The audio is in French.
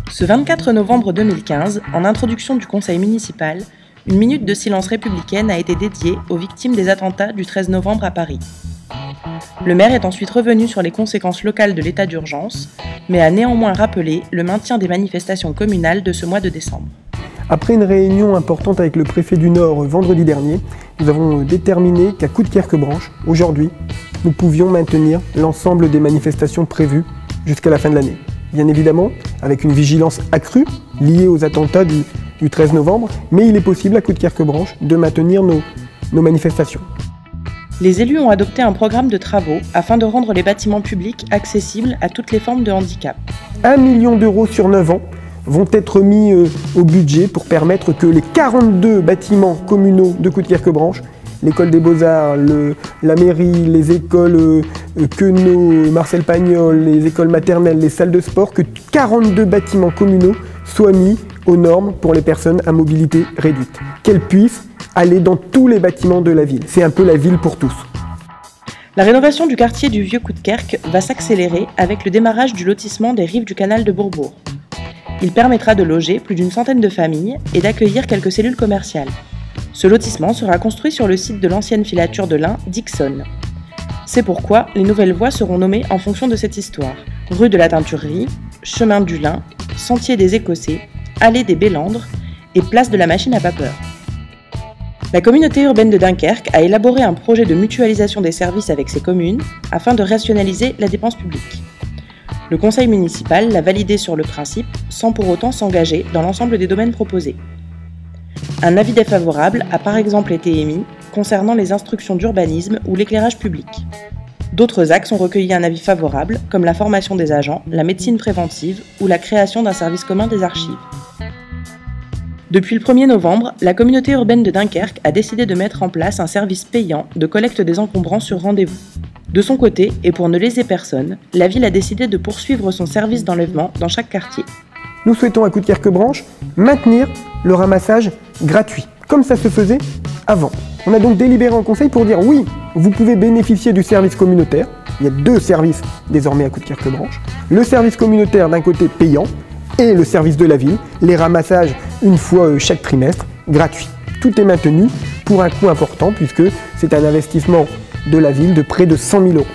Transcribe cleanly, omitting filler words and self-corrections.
Ce 24 novembre 2015, en introduction du conseil municipal, une minute de silence républicaine a été dédiée aux victimes des attentats du 13 novembre à Paris. Le maire est ensuite revenu sur les conséquences locales de l'état d'urgence, mais a néanmoins rappelé le maintien des manifestations communales de ce mois de décembre. Après une réunion importante avec le préfet du Nord vendredi dernier, nous avons déterminé qu'à Coudekerque-Branche, aujourd'hui, nous pouvions maintenir l'ensemble des manifestations prévues jusqu'à la fin de l'année. Bien évidemment, avec une vigilance accrue liée aux attentats du 13 novembre, mais il est possible à Coudekerque-Branche de maintenir nos manifestations. Les élus ont adopté un programme de travaux afin de rendre les bâtiments publics accessibles à toutes les formes de handicap. 1 million d'euros sur 9 ans vont être mis au budget pour permettre que les 42 bâtiments communaux de Coudekerque-Branche, l'école des Beaux-Arts, la mairie, les écoles Queneau, Marcel Pagnol, les écoles maternelles, les salles de sport, que 42 bâtiments communaux soient mis aux normes pour les personnes à mobilité réduite. Qu'elles puissent aller dans tous les bâtiments de la ville. C'est un peu la ville pour tous. La rénovation du quartier du Vieux Coudekerque va s'accélérer avec le démarrage du lotissement des rives du canal de Bourbourg. Il permettra de loger plus d'une centaine de familles et d'accueillir quelques cellules commerciales. Ce lotissement sera construit sur le site de l'ancienne filature de lin Dixon. C'est pourquoi les nouvelles voies seront nommées en fonction de cette histoire. Rue de la Teinturerie, Chemin du Lin, Sentier des Écossais, Allée des Bélandres et Place de la Machine à Vapeur. La communauté urbaine de Dunkerque a élaboré un projet de mutualisation des services avec ses communes afin de rationaliser la dépense publique. Le conseil municipal l'a validé sur le principe, sans pour autant s'engager dans l'ensemble des domaines proposés. Un avis défavorable a par exemple été émis concernant les instructions d'urbanisme ou l'éclairage public. D'autres axes ont recueilli un avis favorable, comme la formation des agents, la médecine préventive ou la création d'un service commun des archives. Depuis le 1er novembre, la communauté urbaine de Dunkerque a décidé de mettre en place un service payant de collecte des encombrants sur rendez-vous. De son côté, et pour ne léser personne, la ville a décidé de poursuivre son service d'enlèvement dans chaque quartier. Nous souhaitons à Coudekerque-Branche maintenir le ramassage gratuit, comme ça se faisait avant. On a donc délibéré en conseil pour dire oui, vous pouvez bénéficier du service communautaire. Il y a 2 services désormais à Coudekerque-Branche. Le service communautaire d'un côté payant et le service de la ville, les ramassages une fois chaque trimestre, gratuits. Tout est maintenu pour un coût important puisque c'est un investissement de la ville de près de 100 000 €.